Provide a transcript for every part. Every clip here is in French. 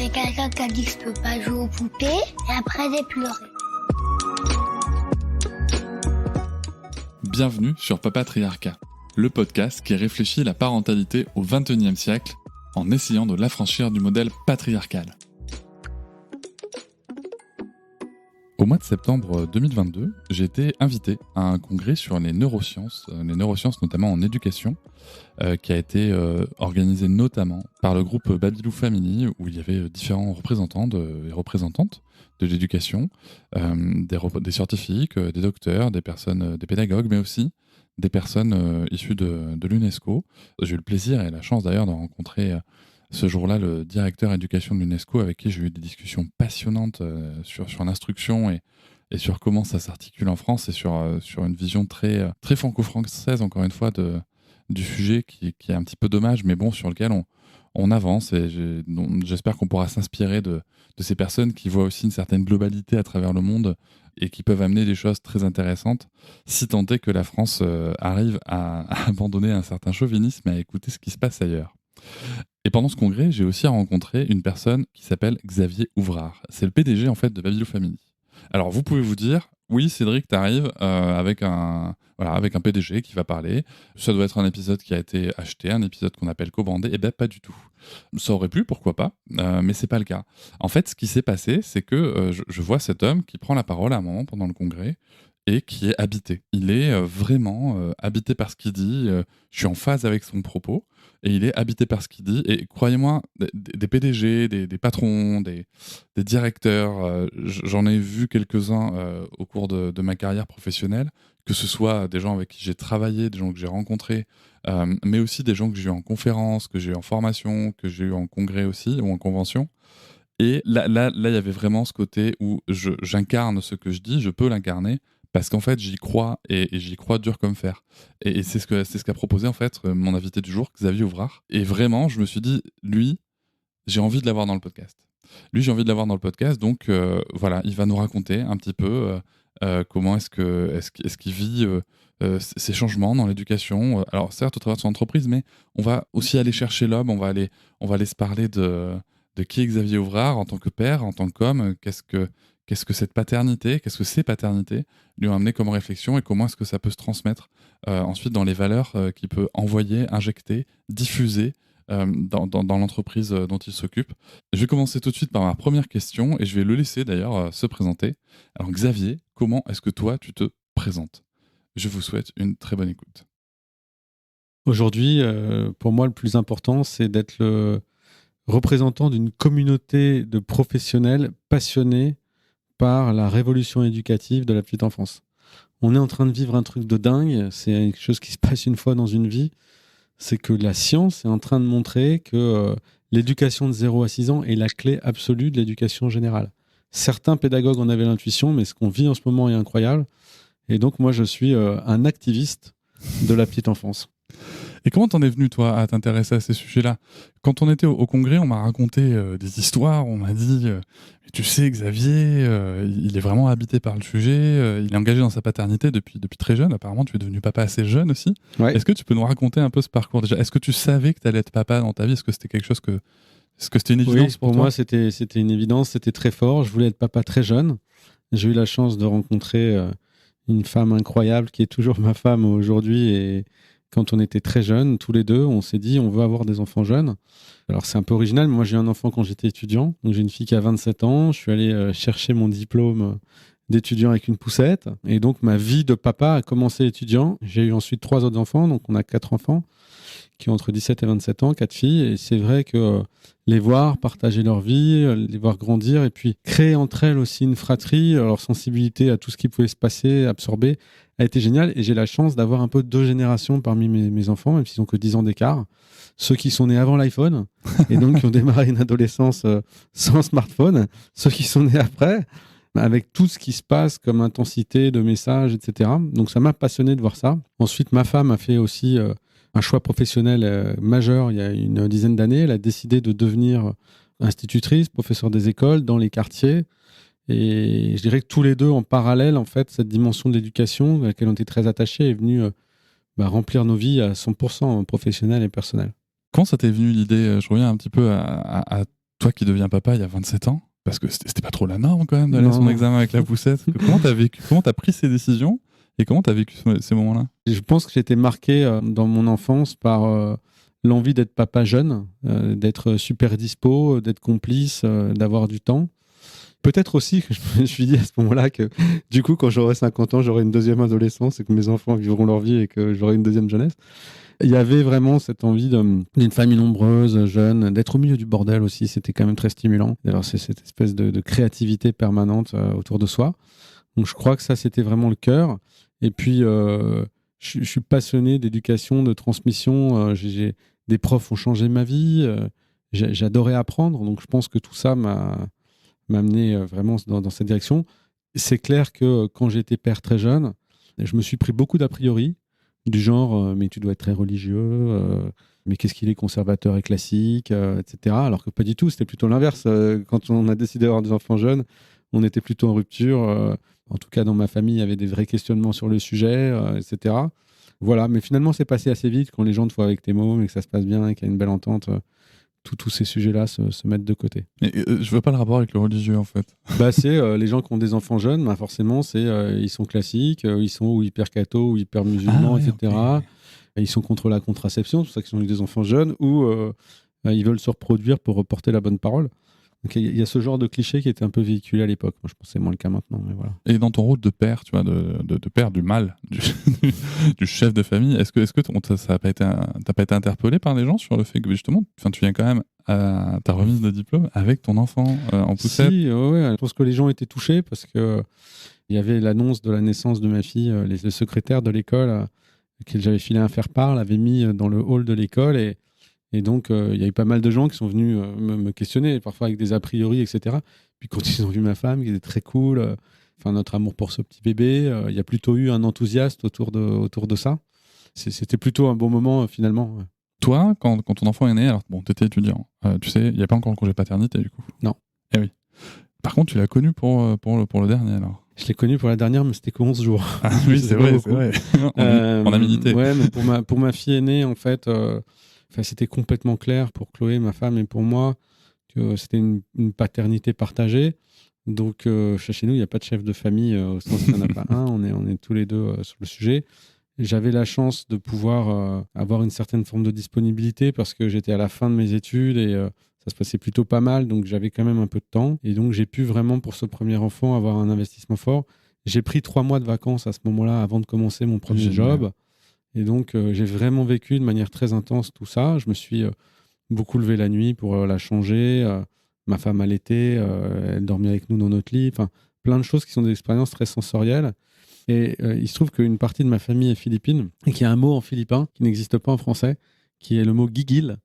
avait quelqu'un qui a dit que je peux pas jouer aux poupées, et après j'ai pleuré. Bienvenue sur Papatriarcat, le podcast qui réfléchit la parentalité au XXIe siècle en essayant de l'affranchir du modèle patriarcal. Au mois de septembre 2022, j'ai été invité à un congrès sur les neurosciences notamment en éducation, qui a été organisé notamment par le groupe Babylou Family, où il y avait différents représentants et représentantes de l'éducation, des scientifiques, des docteurs, des personnes, des pédagogues, mais aussi des personnes issues de l'UNESCO. J'ai eu le plaisir et la chance d'ailleurs de rencontrer ce jour-là le directeur éducation de l'UNESCO, avec qui j'ai eu des discussions passionnantes sur l'instruction et sur comment ça s'articule en France, et sur une vision très franco-française, encore une fois, du sujet qui est un petit peu dommage, mais bon, sur lequel on avance, et j'espère qu'on pourra s'inspirer de ces personnes qui voient aussi une certaine globalité à travers le monde et qui peuvent amener des choses très intéressantes, si tant est que la France arrive à abandonner un certain chauvinisme et à écouter ce qui se passe ailleurs. Et pendant ce congrès, j'ai aussi rencontré une personne qui s'appelle Xavier Ouvrard. C'est le PDG en fait de Babylou Family. Alors vous pouvez vous dire, oui Cédric, t'arrives avec un PDG qui va parler. Ça doit être un épisode qui a été acheté, un épisode qu'on appelle co-brandé. Eh ben pas du tout. Ça aurait pu, pourquoi pas, mais c'est pas le cas. En fait, ce qui s'est passé, c'est que je vois cet homme qui prend la parole à un moment pendant le congrès et qui est habité. Il est vraiment habité par ce qu'il dit. Je suis en phase avec son propos. Et il est habité par ce qu'il dit. Et croyez-moi, des PDG, des patrons, des directeurs, j'en ai vu quelques-uns au cours de ma carrière professionnelle, que ce soit des gens avec qui j'ai travaillé, des gens que j'ai rencontrés, mais aussi des gens que j'ai eu en conférence, que j'ai eu en formation, que j'ai eu en congrès aussi, ou en convention. Et là, il y avait vraiment ce côté où j'incarne ce que je dis, je peux l'incarner, parce qu'en fait, j'y crois, et j'y crois dur comme fer. Et c'est ce qu'a proposé, en fait, mon invité du jour, Xavier Ouvrard. Et vraiment, je me suis dit, lui, j'ai envie de l'avoir dans le podcast. Donc voilà, il va nous raconter un petit peu comment est-ce qu'il vit ces changements dans l'éducation. Alors certes, au travers de son entreprise, mais on va aussi aller chercher l'homme, on va aller se parler de qui est Xavier Ouvrard en tant que père, en tant qu'homme. Qu'est-ce que cette paternité, qu'est-ce que ces paternités lui ont amené comme réflexion, et comment est-ce que ça peut se transmettre ensuite dans les valeurs qu'il peut envoyer, injecter, diffuser dans l'entreprise dont il s'occupe. Je vais commencer tout de suite par ma première question, et je vais le laisser d'ailleurs se présenter. Alors Xavier, comment est-ce que toi tu te présentes ? Je vous souhaite une très bonne écoute. Aujourd'hui, pour moi, le plus important, c'est d'être le représentant d'une communauté de professionnels passionnés par la révolution éducative de la petite enfance. On est en train de vivre un truc de dingue, c'est quelque chose qui se passe une fois dans une vie, c'est que la science est en train de montrer que l'éducation de 0 à 6 ans est la clé absolue de l'éducation générale. Certains pédagogues en avaient l'intuition, mais ce qu'on vit en ce moment est incroyable. Et donc moi, je suis un activiste de la petite enfance. Et comment t'en es venu, toi, à t'intéresser à ces sujets-là ? Quand on était au congrès, on m'a raconté des histoires, on m'a dit « Tu sais, Xavier, il est vraiment habité par le sujet, il est engagé dans sa paternité depuis très jeune. Apparemment, tu es devenu papa assez jeune aussi. Ouais. » Est-ce que tu peux nous raconter un peu ce parcours déjà ? Est-ce que tu savais que tu allais être papa dans ta vie ? Est-ce que c'était quelque chose Est-ce que c'était une évidence pour toi ? Moi, c'était une évidence, c'était très fort. Je voulais être papa très jeune. J'ai eu la chance de rencontrer une femme incroyable qui est toujours ma femme aujourd'hui, et quand on était très jeunes, tous les deux, on s'est dit on veut avoir des enfants jeunes. Alors c'est un peu original, mais moi j'ai eu un enfant quand j'étais étudiant. Donc j'ai une fille qui a 27 ans. Je suis allé chercher mon diplôme d'étudiant avec une poussette. Et donc ma vie de papa a commencé étudiant. J'ai eu ensuite 3 autres enfants, donc on a 4 enfants qui ont entre 17 et 27 ans, 4 filles. Et c'est vrai que les voir partager leur vie, les voir grandir, et puis créer entre elles aussi une fratrie, leur sensibilité à tout ce qui pouvait se passer, absorber, a été génial. Et j'ai la chance d'avoir un peu 2 générations parmi mes enfants, même s'ils n'ont que 10 ans d'écart. Ceux qui sont nés avant l'iPhone, et donc qui ont démarré une adolescence sans smartphone. Ceux qui sont nés après, avec tout ce qui se passe comme intensité de messages, etc. Donc ça m'a passionné de voir ça. Ensuite, ma femme a fait aussi un choix professionnel majeur il y a une dizaine d'années. Elle a décidé de devenir institutrice, professeure des écoles dans les quartiers. Et je dirais que tous les deux, en parallèle, en fait, cette dimension de l'éducation à laquelle on était très attachés est venue remplir nos vies à 100% professionnelles et personnelles. Quand ça t'est venu l'idée ? Je reviens un petit peu à Toi qui deviens papa il y a 27 ans, parce que c'était pas trop la norme quand même d'aller à son Non. examen avec la poussette. Comment t'as pris ces décisions et comment t'as vécu ces moments-là? Je pense que j'ai été marqué dans mon enfance par l'envie d'être papa jeune, d'être super dispo, d'être complice, d'avoir du temps. Peut-être aussi que je me suis dit à ce moment-là que du coup, quand j'aurai 50 ans, j'aurai une deuxième adolescence et que mes enfants vivront leur vie et que j'aurai une deuxième jeunesse. Il y avait vraiment cette envie d'une famille nombreuse, jeune, d'être au milieu du bordel aussi. C'était quand même très stimulant. D'ailleurs, c'est cette espèce de créativité permanente autour de soi. Donc, je crois que ça, c'était vraiment le cœur. Et puis, je suis passionné d'éducation, de transmission. Des profs ont changé ma vie. J'adorais apprendre. Donc, je pense que tout ça m'a amené vraiment dans cette direction. C'est clair que quand j'étais père très jeune, je me suis pris beaucoup d'a priori, du genre mais tu dois être très religieux, mais qu'est-ce qu'il est conservateur et classique, etc. Alors que pas du tout, c'était plutôt l'inverse. Quand on a décidé d'avoir des enfants jeunes, on était plutôt en rupture. En tout cas, dans ma famille, il y avait des vrais questionnements sur le sujet, etc. Voilà, mais finalement, c'est passé assez vite quand les gens te voient avec tes mots et que ça se passe bien et qu'il y a une belle entente. Tous ces sujets-là se mettent de côté. Mais je veux pas le rapport avec le religieux en fait. C'est les gens qui ont des enfants jeunes, forcément, ils sont classiques, ils sont ou hyper cathos ou hyper musulmans, etc. Okay. Ils sont contre la contraception, c'est pour ça qu'ils ont eu des enfants jeunes, ou ils veulent se reproduire pour porter la bonne parole. Donc il y a ce genre de cliché qui était un peu véhiculé à l'époque. Moi, je pense que c'est moins le cas maintenant. Mais voilà. Et dans ton rôle de père, tu vois, de père du mâle, du chef de famille, est-ce que t'as pas été interpellé par les gens sur le fait que justement, tu viens quand même à ta remise de diplôme avec ton enfant en poussette? Si, ouais, je pense que les gens étaient touchés parce que il y avait l'annonce de la naissance de ma fille, le secrétaire de l'école que j'avais filé un faire-part l'avait mis dans le hall de l'école et donc, il y a eu pas mal de gens qui sont venus me questionner, parfois avec des a priori, etc. Puis quand ils ont vu ma femme, qui était très cool, notre amour pour ce petit bébé, il y a plutôt eu un enthousiasme autour de ça. C'était plutôt un bon moment, finalement. Toi, quand ton enfant est né, alors bon, t'étais étudiant, tu sais, il n'y a pas encore le congé paternité, du coup. Non. Eh oui. Par contre, tu l'as connu pour le dernier, alors. Je l'ai connu pour la dernière, mais c'était que 11 jours. Ah oui, c'est vrai. On a milité. Ouais, mais pour ma fille aînée, en fait... c'était complètement clair pour Chloé, ma femme, et pour moi que c'était une paternité partagée. Donc, chez nous, il n'y a pas de chef de famille au sens qu'il n'y en a pas un. On est tous les deux sur le sujet. J'avais la chance de pouvoir avoir une certaine forme de disponibilité parce que j'étais à la fin de mes études et ça se passait plutôt pas mal. Donc, j'avais quand même un peu de temps. Et donc, j'ai pu vraiment, pour ce premier enfant, avoir un investissement fort. J'ai pris 3 mois de vacances à ce moment-là avant de commencer mon premier job. Et donc, j'ai vraiment vécu de manière très intense tout ça. Je me suis beaucoup levé la nuit pour la changer. Ma femme allaitait, elle dormait avec nous dans notre lit. Enfin, plein de choses qui sont des expériences très sensorielles. Et il se trouve qu'une partie de ma famille est philippine et qu'il y a un mot en philippin qui n'existe pas en français, qui est le mot gigil.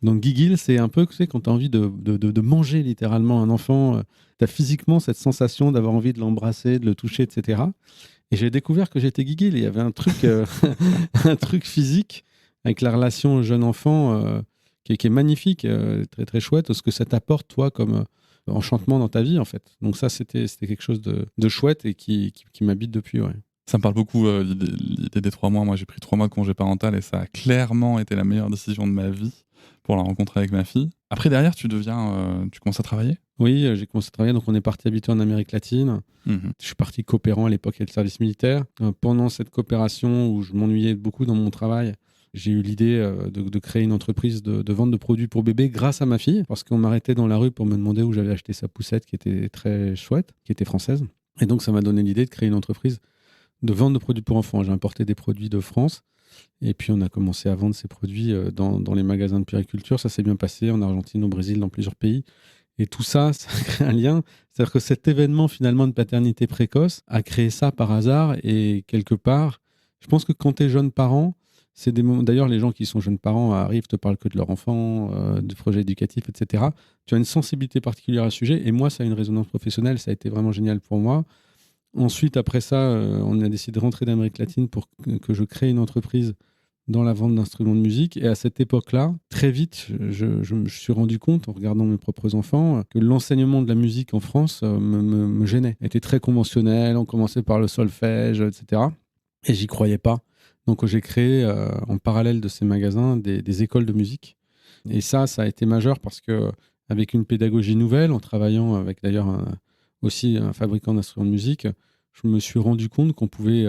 Donc, gigil, c'est un peu, tu sais, quand tu as envie de manger littéralement un enfant, tu as physiquement cette sensation d'avoir envie de l'embrasser, de le toucher, etc. Et j'ai découvert que j'étais gigil. Il y avait un truc, un truc physique avec la relation jeune-enfant qui est magnifique, très très chouette, ce que ça t'apporte, toi, comme enchantement dans ta vie, en fait. Donc ça, c'était quelque chose de chouette et qui m'habite depuis, ouais. Ça me parle beaucoup, l'idée des 3 mois. Moi, j'ai pris 3 mois de congé parental et ça a clairement été la meilleure décision de ma vie pour la rencontrer avec ma fille. Après, derrière, tu commences à travailler? Oui, j'ai commencé à travailler. Donc, on est parti habiter en Amérique latine. Je suis parti coopérant à l'époque avec le service militaire. Pendant cette coopération où je m'ennuyais beaucoup dans mon travail, j'ai eu l'idée de créer une entreprise de vente de produits pour bébés grâce à ma fille, parce qu'on m'arrêtait dans la rue pour me demander où j'avais acheté sa poussette qui était très chouette, qui était française. Et donc, ça m'a donné l'idée de créer une entreprise de vente de produits pour enfants. J'ai importé des produits de France. Et puis, on a commencé à vendre ces produits dans les magasins de puériculture. Ça s'est bien passé en Argentine, au Brésil, dans plusieurs pays. Et tout ça, ça crée un lien. C'est-à-dire que cet événement, finalement, de paternité précoce a créé ça par hasard. Et quelque part, je pense que quand tu es jeune parent, c'est des moments... D'ailleurs, les gens qui sont jeunes parents arrivent, te parlent que de leur enfant, de projets éducatifs, etc. Tu as une sensibilité particulière à ce sujet. Et moi, ça a une résonance professionnelle. Ça a été vraiment génial pour moi. Ensuite, après ça, on a décidé de rentrer d'Amérique latine pour que je crée une entreprise dans la vente d'instruments de musique. Et à cette époque-là, très vite, je me suis rendu compte, en regardant mes propres enfants, que l'enseignement de la musique en France me gênait. Il était très conventionnel, on commençait par le solfège, etc. Et j'y croyais pas. Donc j'ai créé, en parallèle de ces magasins, des écoles de musique. Et ça a été majeur parce que avec une pédagogie nouvelle, en travaillant avec d'ailleurs aussi un fabricant d'instruments de musique, je me suis rendu compte qu'on pouvait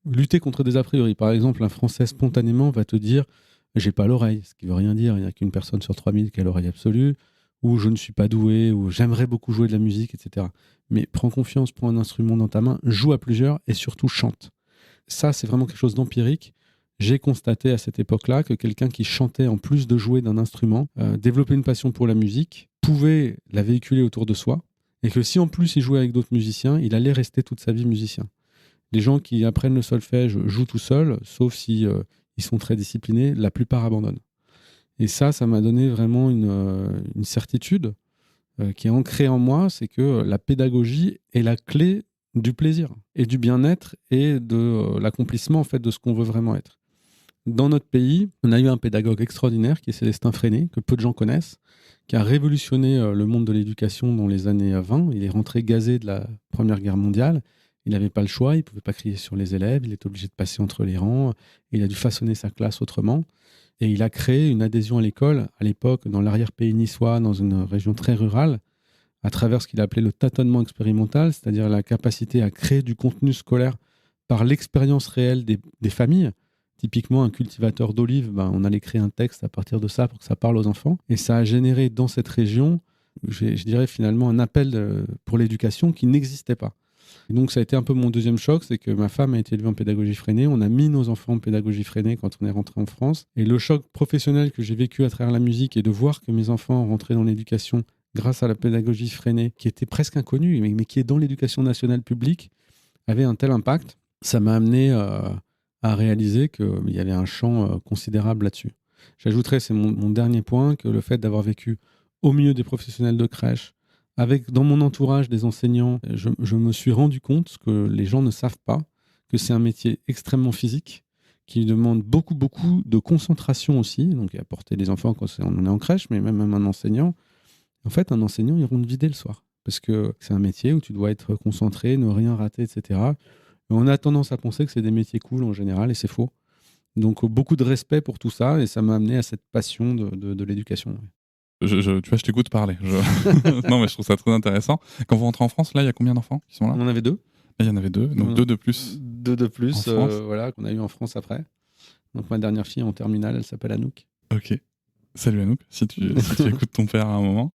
lutter contre des a priori. Par exemple, un Français spontanément va te dire « j'ai pas l'oreille », ce qui veut rien dire, il n'y a qu'une personne sur 3000 qui a l'oreille absolue, ou « je ne suis pas doué », ou « j'aimerais beaucoup jouer de la musique », etc. Mais prends confiance, prends un instrument dans ta main, joue à plusieurs et surtout chante. Ça, c'est vraiment quelque chose d'empirique. J'ai constaté à cette époque-là que quelqu'un qui chantait en plus de jouer d'un instrument, développait une passion pour la musique, pouvait la véhiculer autour de soi, et que si en plus il jouait avec d'autres musiciens, il allait rester toute sa vie musicien. Les gens qui apprennent le solfège jouent tout seuls, sauf si ils sont très disciplinés, la plupart abandonnent. Et ça m'a donné vraiment une certitude qui est ancrée en moi, c'est que la pédagogie est la clé du plaisir et du bien-être et de l'accomplissement en fait, de ce qu'on veut vraiment être. Dans notre pays, on a eu un pédagogue extraordinaire qui est Célestin Freinet, que peu de gens connaissent, qui a révolutionné le monde de l'éducation dans les années 20. Il est rentré gazé de la Première Guerre mondiale. Il n'avait pas le choix, il ne pouvait pas crier sur les élèves, il était obligé de passer entre les rangs. Il a dû façonner sa classe autrement. Et il a créé une adhésion à l'école, à l'époque, dans l'arrière-pays niçois, dans une région très rurale, à travers ce qu'il appelait le tâtonnement expérimental, c'est-à-dire la capacité à créer du contenu scolaire par l'expérience réelle des familles. Typiquement, un cultivateur d'olives, on allait créer un texte à partir de ça pour que ça parle aux enfants. Et ça a généré dans cette région, je dirais finalement, un appel pour l'éducation qui n'existait pas. Et donc ça a été un peu mon deuxième choc, c'est que ma femme a été élevée en pédagogie freinée. On a mis nos enfants en pédagogie freinée quand on est rentré en France. Et le choc professionnel que j'ai vécu à travers la musique et de voir que mes enfants rentraient dans l'éducation grâce à la pédagogie freinée, qui était presque inconnue, mais qui est dans l'éducation nationale publique, avait un tel impact. Ça m'a amené à réaliser qu'il y avait un champ considérable là-dessus. J'ajouterais, c'est mon dernier point, que le fait d'avoir vécu au milieu des professionnels de crèche, avec dans mon entourage des enseignants, je me suis rendu compte que les gens ne savent pas que c'est un métier extrêmement physique, qui demande beaucoup de concentration aussi. Donc, il y a porter les enfants quand on est en crèche, mais même un enseignant. En fait, un enseignant, il rentre vidé le soir. Parce que c'est un métier où tu dois être concentré, ne rien rater, etc. On a tendance à penser que c'est des métiers cool en général, et c'est faux. Donc, beaucoup de respect pour tout ça, et ça m'a amené à cette passion de l'éducation. Tu vois, je t'écoute parler. Non, mais je trouve ça très intéressant. Quand vous rentrez en France, là, il y a combien d'enfants qui sont là ? On en avait 2. Là, il y en avait 2, donc 2 de plus. 2 de plus, voilà, qu'on a eu en France après. Donc, ma dernière fille en terminale, elle s'appelle Anouk. Ok. Salut Anouk, si tu écoutes ton père à un moment.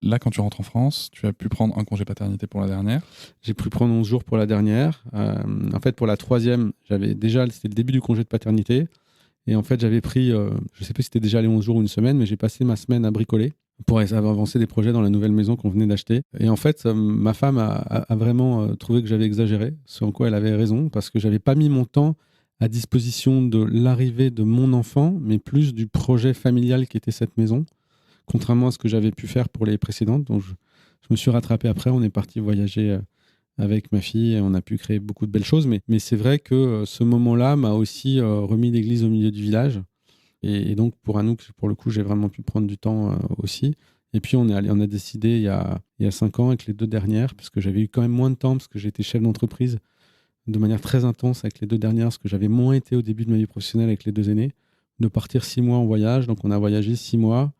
Là, quand tu rentres en France, tu as pu prendre un congé paternité pour la dernière. J'ai pu prendre 11 jours pour la dernière. En fait, pour la troisième, c'était le début du congé de paternité. Et en fait, j'avais pris, je ne sais plus si c'était déjà les 11 jours ou une semaine, mais j'ai passé ma semaine à bricoler pour avancer des projets dans la nouvelle maison qu'on venait d'acheter. Et en fait, ma femme a vraiment trouvé que j'avais exagéré, ce en quoi elle avait raison, parce que je n'avais pas mis mon temps à disposition de l'arrivée de mon enfant, mais plus du projet familial qui était cette maison, contrairement à ce que j'avais pu faire pour les précédentes. Donc, je me suis rattrapé après, on est parti voyager avec ma fille et on a pu créer beaucoup de belles choses. Mais c'est vrai que ce moment-là m'a aussi remis l'église au milieu du village. Et donc, pour Anouk, pour le coup, j'ai vraiment pu prendre du temps aussi. Et puis, on a décidé il y a 5 ans avec les 2 dernières, parce que j'avais eu quand même moins de temps, parce que j'étais chef d'entreprise de manière très intense avec les 2 dernières, parce que j'avais moins été au début de ma vie professionnelle avec les 2 aînés, de partir 6 mois en voyage. Donc, on a voyagé 6 mois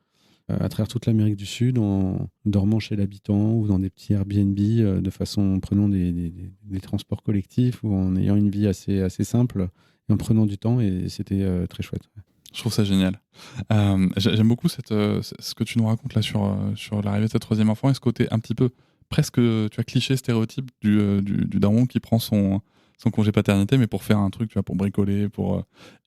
à travers toute l'Amérique du Sud, en dormant chez l'habitant ou dans des petits Airbnb, en prenant des transports collectifs ou en ayant une vie assez simple et en prenant du temps. Et c'était très chouette. Je trouve ça génial. J'aime beaucoup ce que tu nous racontes là sur l'arrivée de ce 3e enfant et ce côté un petit peu presque, tu vois, cliché, stéréotype du daron qui prend son congé paternité, mais pour faire un truc, tu vois, pour bricoler,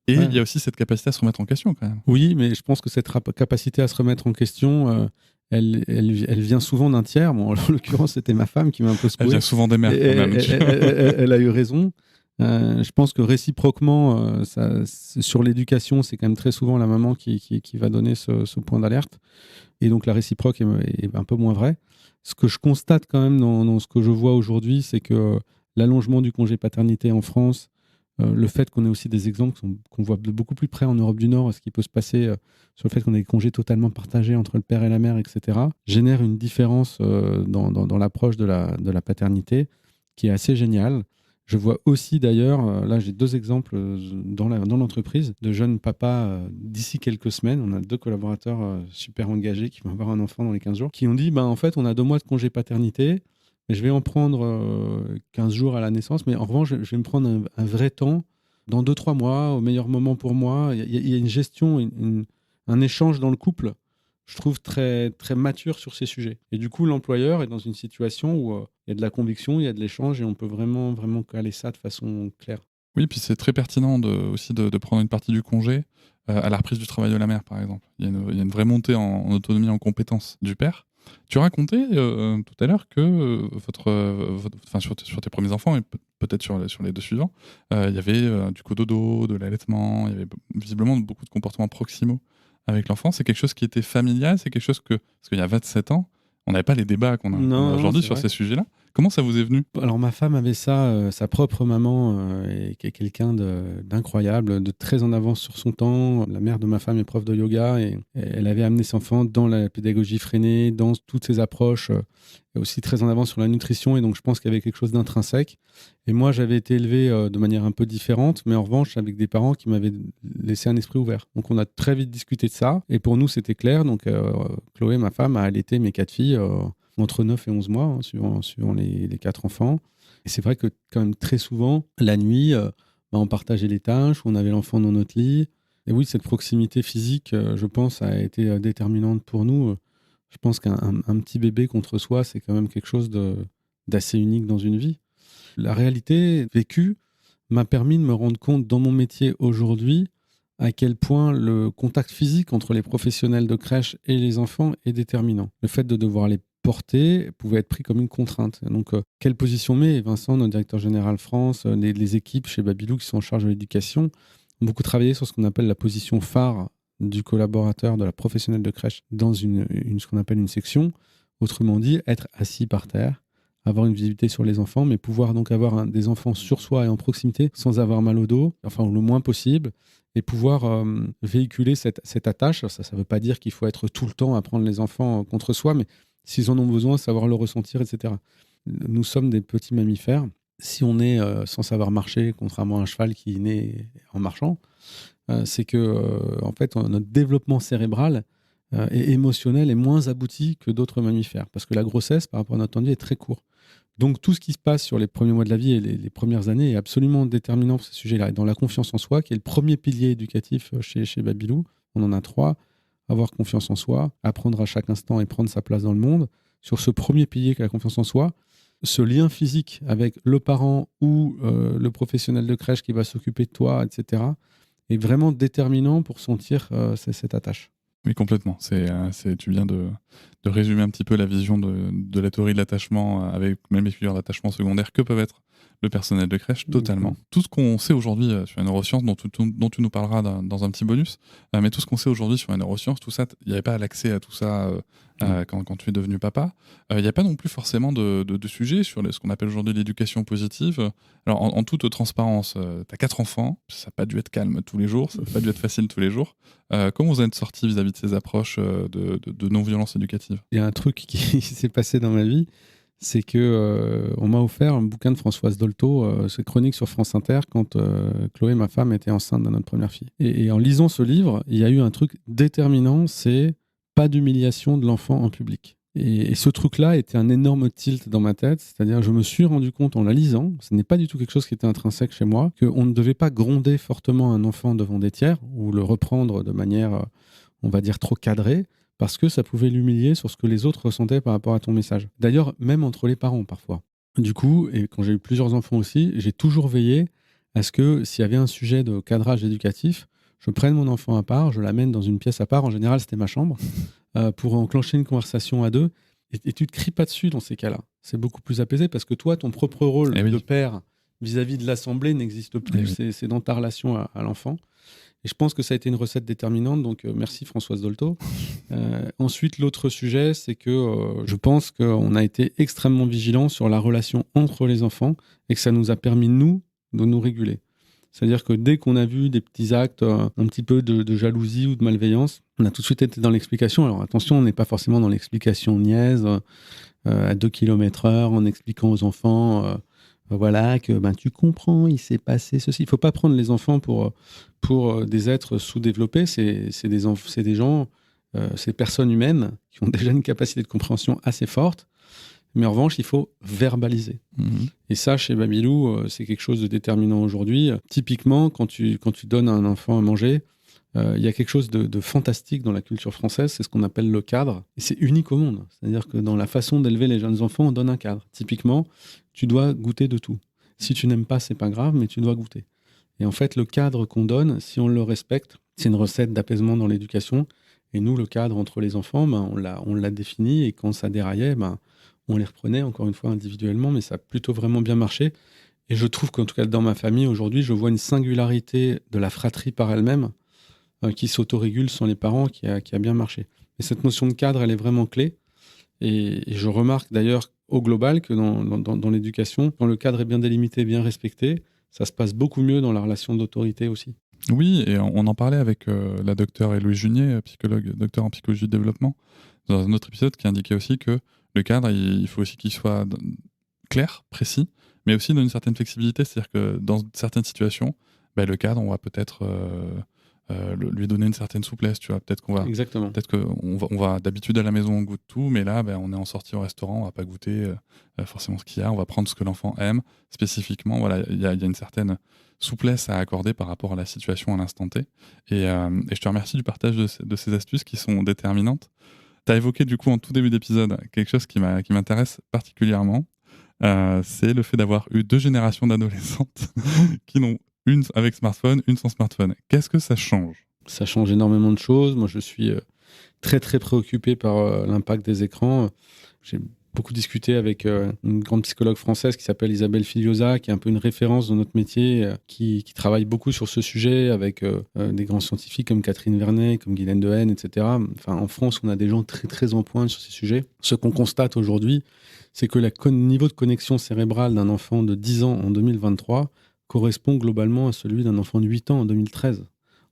Et il y a aussi cette capacité à se remettre en question, quand même. Oui, mais je pense que cette capacité à se remettre en question, elle vient souvent d'un tiers. Bon, en l'occurrence, c'était ma femme qui m'a un peu secoué. Elle vient souvent des mères, quand même. Elle a eu raison. Je pense que réciproquement, sur l'éducation, c'est quand même très souvent la maman qui va donner ce point d'alerte. Et donc, la réciproque est un peu moins vraie. Ce que je constate quand même dans ce que je vois aujourd'hui, c'est que l'allongement du congé paternité en France, le fait qu'on ait aussi des exemples qu'on voit de beaucoup plus près en Europe du Nord, ce qui peut se passer sur le fait qu'on ait des congés totalement partagés entre le père et la mère, etc., génère une différence dans l'approche de la paternité qui est assez géniale. Je vois aussi d'ailleurs, là j'ai 2 exemples dans l'entreprise de jeunes papas d'ici quelques semaines. On a 2 collaborateurs super engagés qui vont avoir un enfant dans les 15 jours, qui ont dit en fait on a 2 mois de congé paternité, mais je vais en prendre 15 jours à la naissance, mais en revanche je vais me prendre un vrai temps dans 2-3 mois, au meilleur moment pour moi. Il y a une gestion, un échange dans le couple, je trouve très, très mature sur ces sujets. Et du coup, l'employeur est dans une situation où il y a de la conviction, il y a de l'échange et on peut vraiment, vraiment caler ça de façon claire. Oui, puis c'est très pertinent aussi de prendre une partie du congé à la reprise du travail de la mère, par exemple. Il y a une vraie montée en autonomie, en compétence du père. Tu racontais tout à l'heure que sur tes premiers enfants et peut-être sur les 2 suivants, il y avait du cododo, de l'allaitement, il y avait visiblement beaucoup de comportements proximaux avec l'enfant. C'est quelque chose qui était familial, c'est quelque chose parce qu'il y a 27 ans, on n'avait pas les débats qu'on a aujourd'hui sur ces sujets-là. Comment ça vous est venu ? Alors ma femme avait ça, sa propre maman qui est quelqu'un d'incroyable, de très en avance sur son temps. La mère de ma femme est prof de yoga et elle avait amené ses enfants dans la pédagogie freinée, dans toutes ses approches, et aussi très en avance sur la nutrition. Et donc je pense qu'il y avait quelque chose d'intrinsèque. Et moi j'avais été élevé de manière un peu différente, mais en revanche avec des parents qui m'avaient laissé un esprit ouvert. Donc on a très vite discuté de ça. Et pour nous c'était clair. Donc Chloé, ma femme, a allaité mes 4 filles entre 9 et 11 mois, suivant les 4 enfants. Et c'est vrai que quand même très souvent, la nuit, on partageait les tâches, on avait l'enfant dans notre lit. Et oui, cette proximité physique, je pense, a été déterminante pour nous. Je pense qu'un petit bébé contre soi, c'est quand même quelque chose d'assez unique dans une vie. La réalité vécue m'a permis de me rendre compte dans mon métier aujourd'hui à quel point le contact physique entre les professionnels de crèche et les enfants est déterminant. Le fait de devoir les porter pouvait être pris comme une contrainte. Donc, quelle position met Vincent, notre directeur général France, les équipes chez Babylou qui sont en charge de l'éducation, ont beaucoup travaillé sur ce qu'on appelle la position phare du collaborateur, de la professionnelle de crèche dans ce qu'on appelle une section. Autrement dit, être assis par terre, avoir une visibilité sur les enfants, mais pouvoir donc avoir des enfants sur soi et en proximité sans avoir mal au dos, enfin le moins possible, et pouvoir véhiculer cette attache. Ça ne veut pas dire qu'il faut être tout le temps à prendre les enfants contre soi, mais s'ils en ont besoin, savoir le ressentir, etc. Nous sommes des petits mammifères. Si on est sans savoir marcher, contrairement à un cheval qui naît en marchant, c'est que en fait, notre développement cérébral et émotionnel est moins abouti que d'autres mammifères. Parce que la grossesse, par rapport à notre temps de vie, est très court. Donc tout ce qui se passe sur les premiers mois de la vie et les premières années est absolument déterminant pour ce sujet-là. Et dans la confiance en soi, qui est le premier pilier éducatif chez Babylou, on en a 3. Avoir confiance en soi, apprendre à chaque instant et prendre sa place dans le monde. Sur ce premier pilier qui est la confiance en soi, ce lien physique avec le parent ou le professionnel de crèche qui va s'occuper de toi, etc., est vraiment déterminant pour sentir cette attache. Oui, complètement. Tu viens de résumer un petit peu la vision de la théorie de l'attachement avec même les figures d'attachement secondaires que peuvent être le personnel de crèche, totalement. Tout ce qu'on sait aujourd'hui sur les neurosciences, dont tu nous parleras dans un petit bonus, mais tout ce qu'on sait aujourd'hui sur les neurosciences, tout ça, il n'y avait pas l'accès à tout ça quand tu es devenu papa. Il n'y a pas non plus forcément de sujet sur ce qu'on appelle aujourd'hui l'éducation positive. Alors, en toute transparence, tu as 4 enfants, ça n'a pas dû être calme tous les jours, ça n'a pas dû être facile tous les jours. Comment vous êtes sortis vis-à-vis de ces approches de non-violence éducative ? Il y a un truc qui s'est passé dans ma vie, c'est que on m'a offert un bouquin de Françoise Dolto, ses chroniques sur France Inter, quand Chloé, ma femme, était enceinte de notre première fille. Et en lisant ce livre, il y a eu un truc déterminant, c'est pas d'humiliation de l'enfant en public. Et ce truc-là était un énorme tilt dans ma tête, c'est-à-dire je me suis rendu compte en la lisant, ce n'est pas du tout quelque chose qui était intrinsèque chez moi, qu'on ne devait pas gronder fortement un enfant devant des tiers, ou le reprendre de manière, on va dire, trop cadrée, parce que ça pouvait l'humilier sur ce que les autres ressentaient par rapport à ton message. D'ailleurs, même entre les parents, parfois. Du coup, et quand j'ai eu plusieurs enfants aussi, j'ai toujours veillé à ce que, s'il y avait un sujet de cadrage éducatif, je prenne mon enfant à part, je l'amène dans une pièce à part, en général c'était ma chambre, pour enclencher une conversation à 2, et tu ne te cries pas dessus dans ces cas-là. C'est beaucoup plus apaisé, parce que toi, ton propre rôle de père vis-à-vis de l'Assemblée n'existe plus, c'est dans ta relation à l'enfant. Et je pense que ça a été une recette déterminante, donc merci Françoise Dolto. Ensuite, l'autre sujet, c'est que je pense qu'on a été extrêmement vigilants sur la relation entre les enfants et que ça nous a permis, nous, de nous réguler. C'est-à-dire que dès qu'on a vu des petits actes, un petit peu de jalousie ou de malveillance, on a tout de suite été dans l'explication. Alors attention, on n'est pas forcément dans l'explication niaise, à 2 km/h, en expliquant aux enfants voilà, que tu comprends, il s'est passé ceci. Il ne faut pas prendre les enfants pour des êtres sous-développés. C'est des gens, c'est des personnes humaines qui ont déjà une capacité de compréhension assez forte. Mais en revanche, il faut verbaliser. Et ça, chez Babylou, c'est quelque chose de déterminant aujourd'hui. Typiquement, quand tu donnes à un enfant à manger, il y a quelque chose de fantastique dans la culture française, c'est ce qu'on appelle le cadre. Et c'est unique au monde. C'est-à-dire que dans la façon d'élever les jeunes enfants, on donne un cadre. Typiquement, tu dois goûter de tout. Si tu n'aimes pas, c'est pas grave, mais tu dois goûter. Et en fait, le cadre qu'on donne, si on le respecte, c'est une recette d'apaisement dans l'éducation. Et nous, le cadre entre les enfants, on l'a défini. Et quand ça déraillait, on les reprenait, encore une fois, individuellement. Mais ça a plutôt vraiment bien marché. Et je trouve qu'en tout cas, dans ma famille, aujourd'hui, je vois une singularité de la fratrie par elle-même qui s'autorégule sans les parents, qui a bien marché. Et cette notion de cadre, elle est vraiment clé. Et je remarque d'ailleurs au global que dans l'éducation, quand le cadre est bien délimité, bien respecté, ça se passe beaucoup mieux dans la relation d'autorité aussi. Oui, et on en parlait avec la docteure Héloïse Junier, psychologue, docteur en psychologie de développement, dans un autre épisode qui indiquait aussi que le cadre, il faut aussi qu'il soit clair, précis, mais aussi dans une certaine flexibilité. C'est-à-dire que dans certaines situations, le cadre, on va peut-être lui donner une certaine souplesse, tu vois. Peut-être qu'on va, Exactement. peut-être qu'on va d'habitude à la maison, on goûte tout, mais là, on est en sortie au restaurant, on va pas goûter forcément ce qu'il y a, on va prendre ce que l'enfant aime spécifiquement. Voilà, il y a une certaine souplesse à accorder par rapport à la situation à l'instant T. Et je te remercie du partage de ces astuces qui sont déterminantes. Tu as évoqué du coup en tout début d'épisode quelque chose qui m'intéresse particulièrement. C'est le fait d'avoir eu 2 générations d'adolescentes qui n'ont une avec smartphone, une sans smartphone. Qu'est-ce que ça change ? Ça change énormément de choses. Moi, je suis très, très préoccupé par l'impact des écrans. J'ai beaucoup discuté avec une grande psychologue française qui s'appelle Isabelle Filiosa, qui est un peu une référence dans notre métier, qui travaille beaucoup sur ce sujet avec des grands scientifiques comme Catherine Vernet, comme Guylaine Dehaene, etc. Enfin, en France, on a des gens très, très en pointe sur ces sujets. Ce qu'on constate aujourd'hui, c'est que le niveau de connexion cérébrale d'un enfant de 10 ans en 2023 correspond globalement à celui d'un enfant de 8 ans en 2013.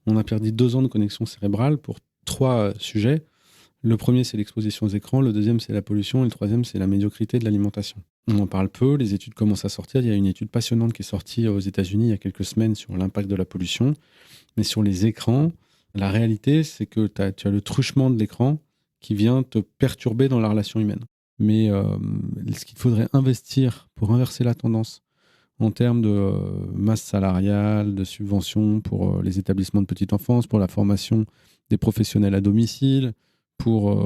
On a perdu 2 ans de connexion cérébrale pour 3 sujets. Le premier, c'est l'exposition aux écrans. Le deuxième, c'est la pollution. Et le troisième, c'est la médiocrité de l'alimentation. On en parle peu. Les études commencent à sortir. Il y a une étude passionnante qui est sortie aux États-Unis il y a quelques semaines sur l'impact de la pollution. Mais sur les écrans, la réalité, c'est que tu as le truchement de l'écran qui vient te perturber dans la relation humaine. Mais ce qu'il faudrait investir pour inverser la tendance en termes de masse salariale, de subventions pour les établissements de petite enfance, pour la formation des professionnels à domicile, pour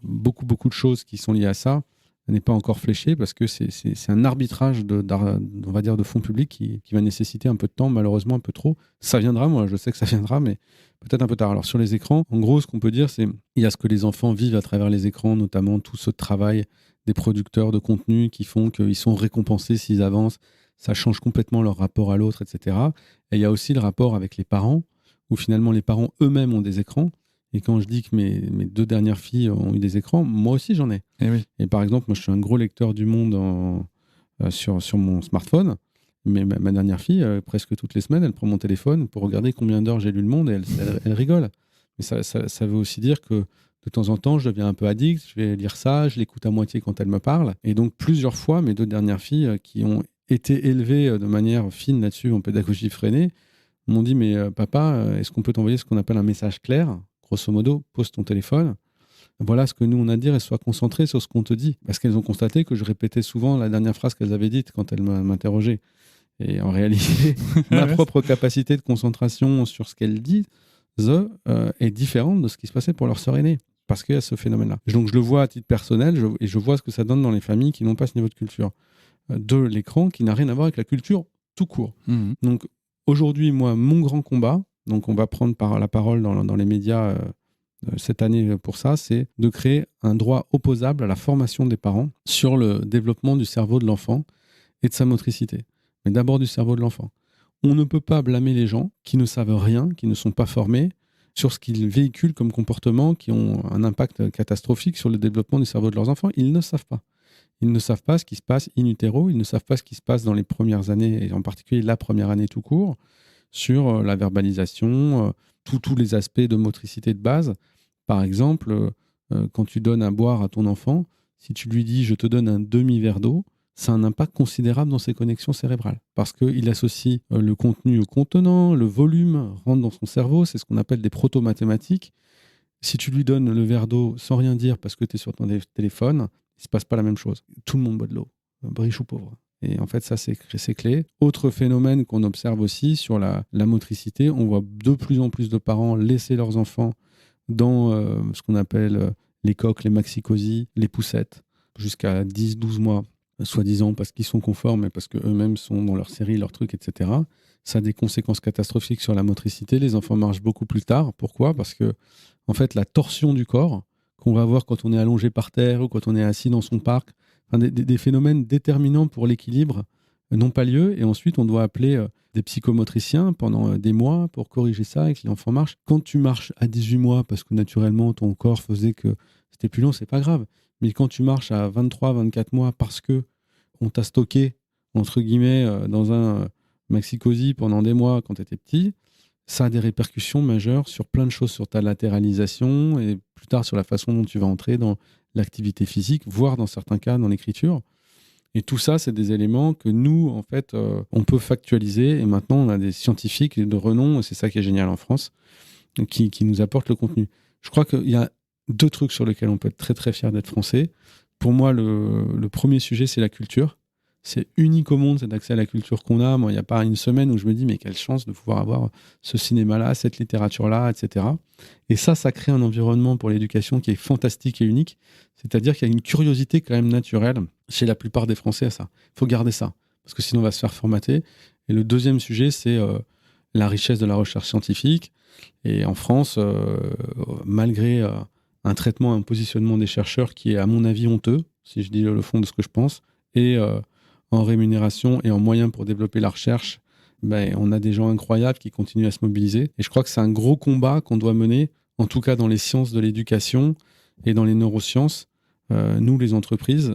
beaucoup de choses qui sont liées à ça, n'est pas encore fléché parce que c'est un arbitrage on va dire de fonds publics qui va nécessiter un peu de temps, malheureusement un peu trop. Ça viendra, moi je sais que ça viendra, mais peut-être un peu tard. Alors sur les écrans, en gros ce qu'on peut dire, c'est il y a ce que les enfants vivent à travers les écrans, notamment tout ce travail des producteurs de contenu qui font qu'ils sont récompensés s'ils avancent. Ça change complètement leur rapport à l'autre, etc. Et il y a aussi le rapport avec les parents, où finalement les parents eux-mêmes ont des écrans. Et quand je dis que mes 2 dernières filles ont eu des écrans, moi aussi j'en ai. Et oui. Et par exemple, moi je suis un gros lecteur du Monde sur mon smartphone. Mais ma dernière fille, presque toutes les semaines, elle prend mon téléphone pour regarder combien d'heures j'ai lu Le Monde et elle rigole. Mais ça veut aussi dire que de temps en temps, je deviens un peu addict, je vais lire ça, je l'écoute à moitié quand elle me parle. Et donc plusieurs fois, mes 2 dernières filles qui ont été élevées de manière fine là-dessus, en pédagogie freinée, m'ont dit « Mais papa, est-ce qu'on peut t'envoyer ce qu'on appelle un message clair ? Grosso modo, pose ton téléphone. Voilà ce que nous on a à dire et sois concentré sur ce qu'on te dit. » Parce qu'elles ont constaté que je répétais souvent la dernière phrase qu'elles avaient dite quand elles m'interrogeaient. Et en réalité, ma propre capacité de concentration sur ce qu'elles disent est différente de ce qui se passait pour leur sœur aînée. Parce qu'il y a ce phénomène-là. Donc je le vois à titre personnel et je vois ce que ça donne dans les familles qui n'ont pas ce niveau de culture de l'écran qui n'a rien à voir avec la culture tout court. Mmh. Donc aujourd'hui, moi, mon grand combat, donc on va prendre la parole dans les médias cette année pour ça, c'est de créer un droit opposable à la formation des parents sur le développement du cerveau de l'enfant et de sa motricité. Mais d'abord du cerveau de l'enfant. On ne peut pas blâmer les gens qui ne savent rien, qui ne sont pas formés sur ce qu'ils véhiculent comme comportements qui ont un impact catastrophique sur le développement du cerveau de leurs enfants. Ils ne savent pas. Ils ne savent pas ce qui se passe in utero, ils ne savent pas ce qui se passe dans les premières années, et en particulier la première année tout court, sur la verbalisation, tous les aspects de motricité de base. Par exemple, quand tu donnes à boire à ton enfant, si tu lui dis « je te donne un demi-verre d'eau », ça a un impact considérable dans ses connexions cérébrales. Parce qu'il associe le contenu au contenant, le volume rentre dans son cerveau, c'est ce qu'on appelle des proto-mathématiques. Si tu lui donnes le verre d'eau sans rien dire parce que tu es sur ton téléphone, il ne se passe pas la même chose. Tout le monde boit de l'eau, riche ou pauvre. Et en fait, ça, c'est clé. Autre phénomène qu'on observe aussi sur la motricité, on voit de plus en plus de parents laisser leurs enfants dans ce qu'on appelle les coques, les maxi-cosy, les poussettes, jusqu'à 10-12 mois, soi-disant parce qu'ils sont conformes et parce qu'eux-mêmes sont dans leur série, leur truc, etc. Ça a des conséquences catastrophiques sur la motricité. Les enfants marchent beaucoup plus tard. Pourquoi ? Parce que, en fait, la torsion du corps qu'on va voir quand on est allongé par terre ou quand on est assis dans son parc, des phénomènes déterminants pour l'équilibre n'ont pas lieu. Et ensuite, on doit appeler des psychomotriciens pendant des mois pour corriger ça et que l'enfant marche. Quand tu marches à 18 mois, parce que naturellement, ton corps faisait que c'était plus long, c'est pas grave. Mais quand tu marches à 23, 24 mois parce que on t'a stocké, entre guillemets, dans un maxi-cosy pendant des mois quand tu étais petit, ça a des répercussions majeures sur plein de choses, sur ta latéralisation et plus tard sur la façon dont tu vas entrer dans l'activité physique, voire dans certains cas dans l'écriture. Et tout ça, c'est des éléments que nous, en fait, on peut factualiser. Et maintenant, on a des scientifiques de renom, et c'est ça qui est génial en France, qui nous apportent le contenu. Je crois qu'il y a 2 trucs sur lesquels on peut être très très fier d'être français. Pour moi, le premier sujet, c'est la culture. C'est unique au monde, cet accès à la culture qu'on a. Moi, il n'y a pas une semaine où je me dis, mais quelle chance de pouvoir avoir ce cinéma-là, cette littérature-là, etc. Et ça crée un environnement pour l'éducation qui est fantastique et unique. C'est-à-dire qu'il y a une curiosité quand même naturelle chez la plupart des Français à ça. Il faut garder ça, parce que sinon on va se faire formater. Et le deuxième sujet, c'est la richesse de la recherche scientifique. Et en France, malgré un traitement, un positionnement des chercheurs qui est, à mon avis, honteux, si je dis le fond de ce que je pense, et en rémunération et en moyens pour développer la recherche, on a des gens incroyables qui continuent à se mobiliser. Et je crois que c'est un gros combat qu'on doit mener, en tout cas dans les sciences de l'éducation et dans les neurosciences, nous, les entreprises,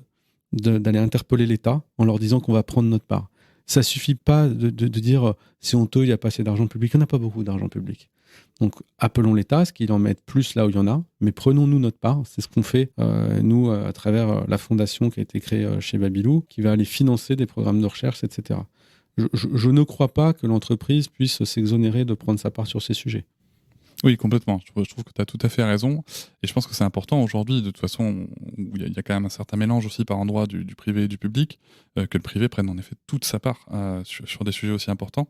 d'aller interpeller l'État en leur disant qu'on va prendre notre part. Ça ne suffit pas de dire c'est honteux, il n'y a pas assez d'argent public. Il n'y en a pas beaucoup d'argent public. Donc, appelons l'État, ce qu'il en mette plus là où il y en a, mais prenons-nous notre part. C'est ce qu'on fait, nous, à travers la fondation qui a été créée chez Babylou, qui va aller financer des programmes de recherche, etc. Je ne crois pas que l'entreprise puisse s'exonérer de prendre sa part sur ces sujets. Oui, complètement. Je trouve que tu as tout à fait raison. Et je pense que c'est important aujourd'hui, de toute façon, où il y a quand même un certain mélange aussi par endroit du privé et du public, que le privé prenne en effet toute sa part sur des sujets aussi importants.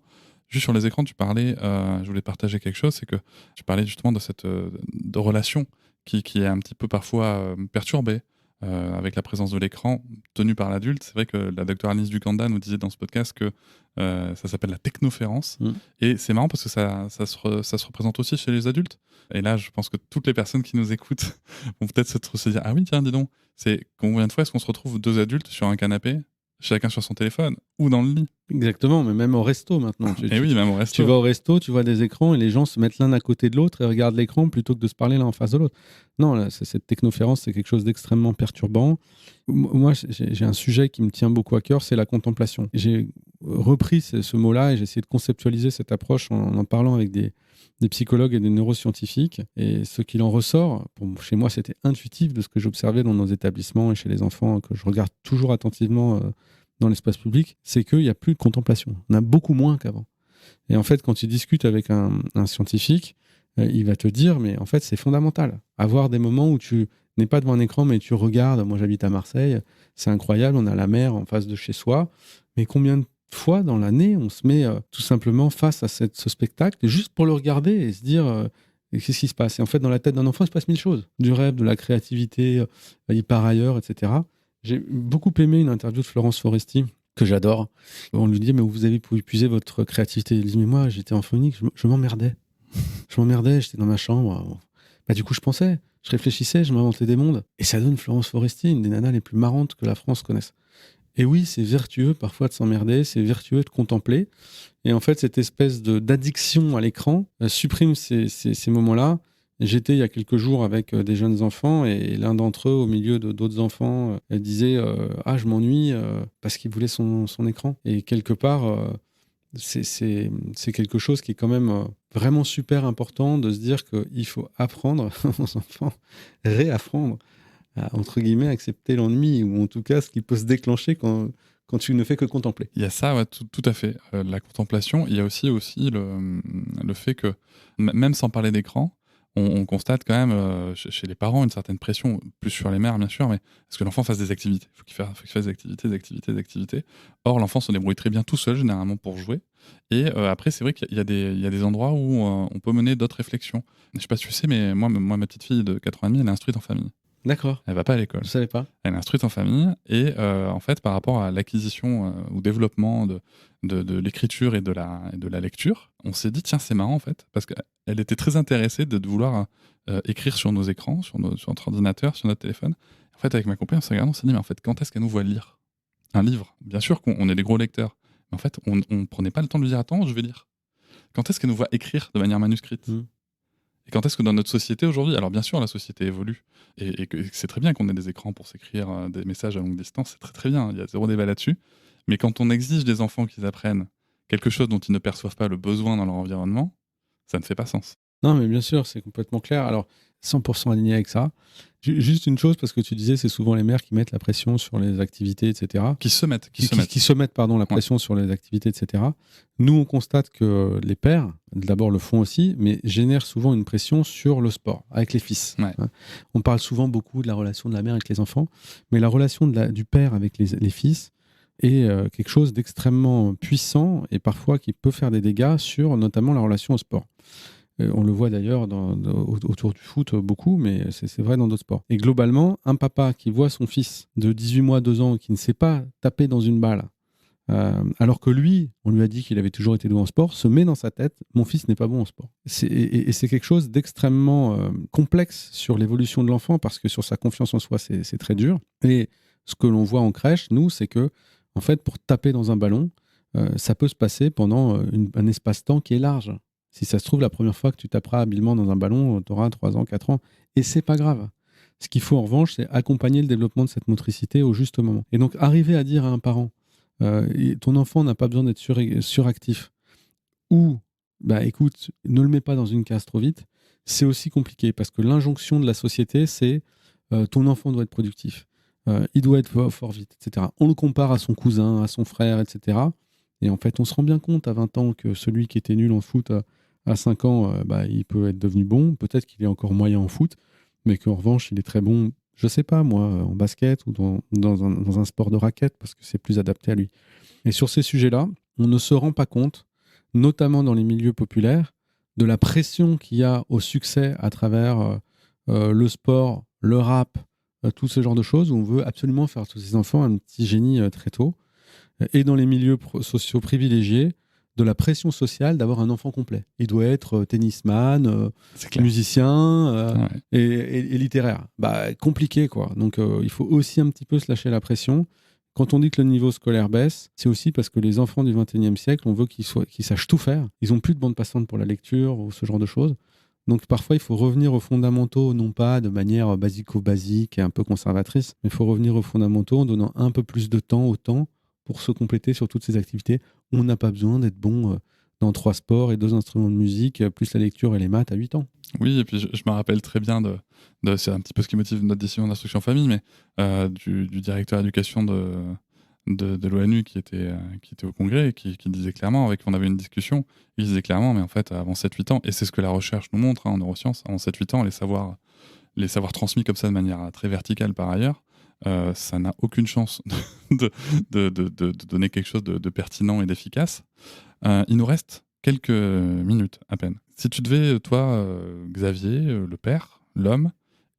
Juste sur les écrans, tu parlais, je voulais partager quelque chose, c'est que tu parlais justement de cette de relation qui est un petit peu parfois perturbée avec la présence de l'écran tenue par l'adulte. C'est vrai que la docteure Alice Ducanda nous disait dans ce podcast que ça s'appelle la technoférence. Et c'est marrant parce que ça se représente aussi chez les adultes. Et là, je pense que toutes les personnes qui nous écoutent vont peut-être se dire « Ah oui, tiens, dis donc, c'est combien de fois est-ce qu'on se retrouve 2 adultes sur un canapé, chacun sur son téléphone ou dans le lit ?» Exactement, mais même au resto maintenant. Même au resto. Tu vas au resto, tu vois des écrans et les gens se mettent l'un à côté de l'autre et regardent l'écran plutôt que de se parler l'un en face de l'autre. Non, là, cette technoférence, c'est quelque chose d'extrêmement perturbant. Moi, j'ai un sujet qui me tient beaucoup à cœur, c'est la contemplation. J'ai repris ce mot-là et j'ai essayé de conceptualiser cette approche en parlant avec des psychologues et des neuroscientifiques. Et ce qu'il en ressort, chez moi, c'était intuitif de ce que j'observais dans nos établissements et chez les enfants, que je regarde toujours attentivement dans l'espace public, c'est qu'il n'y a plus de contemplation. On a beaucoup moins qu'avant. Et en fait, quand tu discutes avec un scientifique, il va te dire, mais en fait, c'est fondamental. Avoir des moments où tu n'es pas devant un écran, mais tu regardes. Moi, j'habite à Marseille. C'est incroyable. On a la mer en face de chez soi. Mais combien de fois dans l'année, on se met tout simplement face à ce spectacle, juste pour le regarder et se dire qu'est-ce qui se passe. Et en fait, dans la tête d'un enfant, il se passe 1000 choses. Du rêve, de la créativité, il part ailleurs, etc. J'ai beaucoup aimé une interview de Florence Foresti, que j'adore. On lui dit, mais vous avez pu épuiser votre créativité. Il dit, mais moi, j'étais enfant unique, je m'emmerdais. J'étais dans ma chambre. Du coup, je pensais, je réfléchissais, je m'inventais des mondes. Et ça donne Florence Foresti, une des nanas les plus marrantes que la France connaisse. Et oui, c'est vertueux parfois de s'emmerder, c'est vertueux de contempler. Et en fait, cette espèce d'addiction à l'écran supprime ces moments-là. J'étais il y a quelques jours avec des jeunes enfants et l'un d'entre eux, au milieu d'autres enfants, disait « Ah, je m'ennuie » parce qu'il voulait son écran. Et quelque part, c'est quelque chose qui est quand même vraiment super important de se dire qu'il faut apprendre aux enfants, réapprendre entre guillemets, accepter l'ennui, ou en tout cas ce qui peut se déclencher quand tu ne fais que contempler. Il y a ça, ouais, tout à fait. La contemplation. Il y a aussi le fait que, même sans parler d'écran, on constate quand même chez les parents une certaine pression, plus sur les mères bien sûr, mais parce que l'enfant fasse des activités. Il faut qu'il fasse des activités. Or, l'enfant se débrouille très bien tout seul, généralement, pour jouer. Et après, c'est vrai qu'il y a des endroits où on peut mener d'autres réflexions. Je sais pas si tu sais, mais moi, ma petite fille de 4 ans et demi, elle est instruite en famille. D'accord. Elle va pas à l'école. Je savais pas. Elle est instruite en famille et en fait, par rapport à l'acquisition ou développement de l'écriture et de la lecture, on s'est dit tiens, c'est marrant en fait, parce qu'elle était très intéressée de vouloir écrire sur nos écrans, sur notre ordinateur, sur notre téléphone. En fait, avec ma compagne, on s'est regardé, on s'est dit mais en fait, quand est-ce qu'elle nous voit lire un livre? Bien sûr qu'on est des gros lecteurs, mais en fait, on prenait pas le temps de lui dire attends, je vais lire. Quand est-ce qu'elle nous voit écrire de manière manuscrite? Et quand est-ce que dans notre société aujourd'hui, alors bien sûr la société évolue et que c'est très bien qu'on ait des écrans pour s'écrire des messages à longue distance, c'est très très bien, il y a zéro débat là-dessus, mais quand on exige des enfants qu'ils apprennent quelque chose dont ils ne perçoivent pas le besoin dans leur environnement, ça ne fait pas sens. Non, mais bien sûr, c'est complètement clair. Alors, 100% aligné avec ça. Juste une chose, parce que tu disais, c'est souvent les mères qui mettent la pression sur les activités, etc. Qui se mettent La pression sur les activités, etc. Nous, on constate que les pères, d'abord, le font aussi, mais génèrent souvent une pression sur le sport, avec les fils. Ouais. On parle souvent beaucoup de la relation de la mère avec les enfants, mais la relation du père avec les fils est quelque chose d'extrêmement puissant et parfois qui peut faire des dégâts sur notamment la relation au sport. On le voit d'ailleurs autour du foot beaucoup, mais c'est vrai dans d'autres sports. Et globalement, un papa qui voit son fils de 18 mois, 2 ans, qui ne sait pas taper dans une balle, alors que lui, on lui a dit qu'il avait toujours été doué en sport, se met dans sa tête, mon fils n'est pas bon en sport. Et c'est quelque chose d'extrêmement complexe sur l'évolution de l'enfant, parce que sur sa confiance en soi, c'est très dur. Et ce que l'on voit en crèche, nous, c'est que, en fait, pour taper dans un ballon, ça peut se passer pendant un espace-temps qui est large. Si ça se trouve, la première fois que tu taperas habilement dans un ballon, tu auras 3 ans, 4 ans. Et c'est pas grave. Ce qu'il faut en revanche, c'est accompagner le développement de cette motricité au juste moment. Et donc, arriver à dire à un parent, ton enfant n'a pas besoin d'être suractif, ou, écoute, ne le mets pas dans une case trop vite, c'est aussi compliqué. Parce que l'injonction de la société, c'est ton enfant doit être productif. Il doit être fort vite, etc. On le compare à son cousin, à son frère, etc. Et en fait, on se rend bien compte à 20 ans que celui qui était nul en foot à 5 ans, il peut être devenu bon. Peut-être qu'il est encore moyen en foot, mais qu'en revanche, il est très bon, je sais pas moi, en basket ou dans un sport de raquette, parce que c'est plus adapté à lui. Et sur ces sujets-là, on ne se rend pas compte, notamment dans les milieux populaires, de la pression qu'il y a au succès à travers le sport, le rap, tout ce genre de choses, où on veut absolument faire tous ces enfants un petit génie très tôt. Et dans les milieux sociaux privilégiés, de la pression sociale d'avoir un enfant complet. Il doit être tennisman, musicien et littéraire. Compliqué, quoi. Donc, il faut aussi un petit peu se lâcher la pression. Quand on dit que le niveau scolaire baisse, c'est aussi parce que les enfants du XXIe siècle, on veut qu'ils sachent tout faire. Ils n'ont plus de bande passante pour la lecture ou ce genre de choses. Donc, parfois, il faut revenir aux fondamentaux, non pas de manière basico-basique et un peu conservatrice, mais il faut revenir aux fondamentaux en donnant un peu plus de temps au temps pour se compléter sur toutes ces activités. On n'a pas besoin d'être bon dans 3 sports et 2 instruments de musique, plus la lecture et les maths à 8 ans. Oui, et puis je me rappelle très bien c'est un petit peu ce qui motive notre décision d'instruction en famille, mais du directeur d'éducation de l'ONU qui était au congrès et qui disait clairement, avec qui on avait une discussion, il disait clairement, mais en fait, avant 7-8 ans, et c'est ce que la recherche nous montre en neurosciences, avant 7-8 ans, les savoirs transmis comme ça de manière très verticale par ailleurs, ça n'a aucune chance de donner quelque chose de pertinent et d'efficace. Il nous reste quelques minutes à peine. Si tu devais, toi, Xavier, le père, l'homme,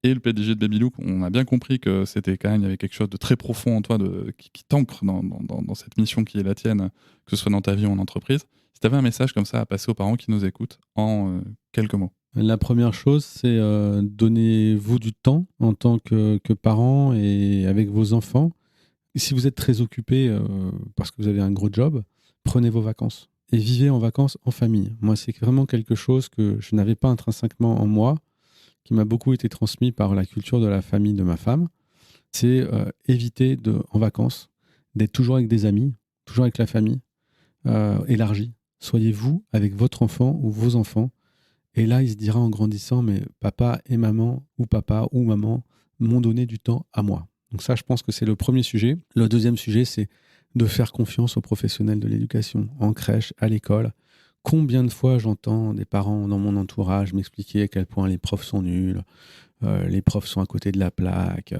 et le PDG de Babylook, on a bien compris que c'était quand même, il y avait quelque chose de très profond en toi qui t'ancre dans cette mission qui est la tienne, que ce soit dans ta vie ou en entreprise. Si tu avais un message comme ça à passer aux parents qui nous écoutent en quelques mots. La première chose, c'est donnez-vous du temps en tant que parent et avec vos enfants. Si vous êtes très occupé parce que vous avez un gros job, prenez vos vacances et vivez en vacances en famille. Moi, c'est vraiment quelque chose que je n'avais pas intrinsèquement en moi, qui m'a beaucoup été transmis par la culture de la famille de ma femme. C'est éviter en vacances d'être toujours avec des amis, toujours avec la famille, élargie. Soyez vous avec votre enfant ou vos enfants. Et là, il se dira en grandissant, mais papa et maman, ou papa ou maman, m'ont donné du temps à moi. Donc ça, je pense que c'est le premier sujet. Le deuxième sujet, c'est de faire confiance aux professionnels de l'éducation, en crèche, à l'école. Combien de fois j'entends des parents dans mon entourage m'expliquer à quel point les profs sont nuls, les profs sont à côté de la plaque,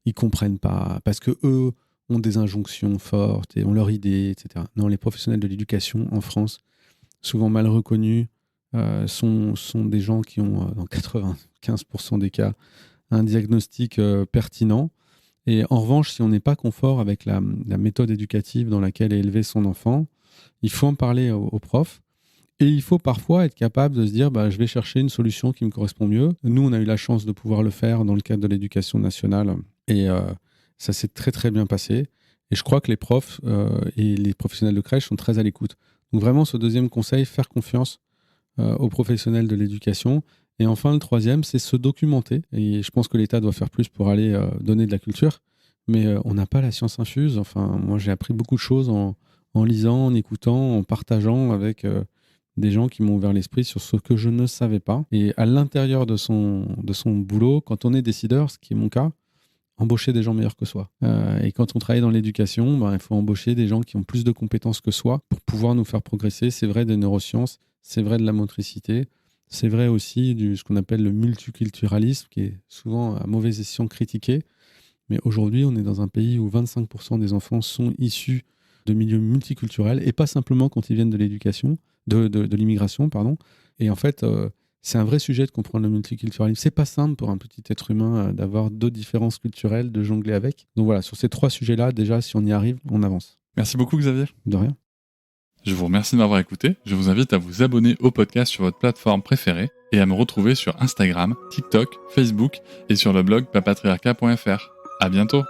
ils comprennent pas, parce que eux ont des injonctions fortes et ont leur idée, etc. Non, les professionnels de l'éducation en France, souvent mal reconnus, sont des gens qui ont, dans 95% des cas, un diagnostic pertinent. Et en revanche, si on n'est pas confort avec la méthode éducative dans laquelle est élevé son enfant, il faut en parler aux profs. Et il faut parfois être capable de se dire je vais chercher une solution qui me correspond mieux. Nous, on a eu la chance de pouvoir le faire dans le cadre de l'éducation nationale. Et ça s'est très, très bien passé. Et je crois que les profs et les professionnels de crèche sont très à l'écoute. Donc vraiment, ce deuxième conseil, faire confiance aux professionnels de l'éducation. Et enfin, le troisième, c'est se documenter. Et je pense que l'État doit faire plus pour aller donner de la culture. Mais on n'a pas la science infuse. Enfin, moi, j'ai appris beaucoup de choses en lisant, en écoutant, en partageant avec des gens qui m'ont ouvert l'esprit sur ce que je ne savais pas. Et à l'intérieur de son boulot, quand on est décideur, ce qui est mon cas, embaucher des gens meilleurs que soi. Et quand on travaille dans l'éducation, il faut embaucher des gens qui ont plus de compétences que soi pour pouvoir nous faire progresser. C'est vrai des neurosciences, c'est vrai de la motricité, c'est vrai aussi de ce qu'on appelle le multiculturalisme, qui est souvent à mauvais escient critiqué. Mais aujourd'hui, on est dans un pays où 25% des enfants sont issus de milieux multiculturels, et pas simplement quand ils viennent de l'éducation, de l'immigration, pardon. Et en fait, c'est un vrai sujet de comprendre le multiculturalisme. C'est pas simple pour un petit être humain d'avoir d'autres différences culturelles, de jongler avec. Donc voilà, sur ces 3 sujets-là, déjà, si on y arrive, on avance. Merci beaucoup, Xavier. De rien. Je vous remercie de m'avoir écouté. Je vous invite à vous abonner au podcast sur votre plateforme préférée et à me retrouver sur Instagram, TikTok, Facebook et sur le blog papatriarca.fr. À bientôt.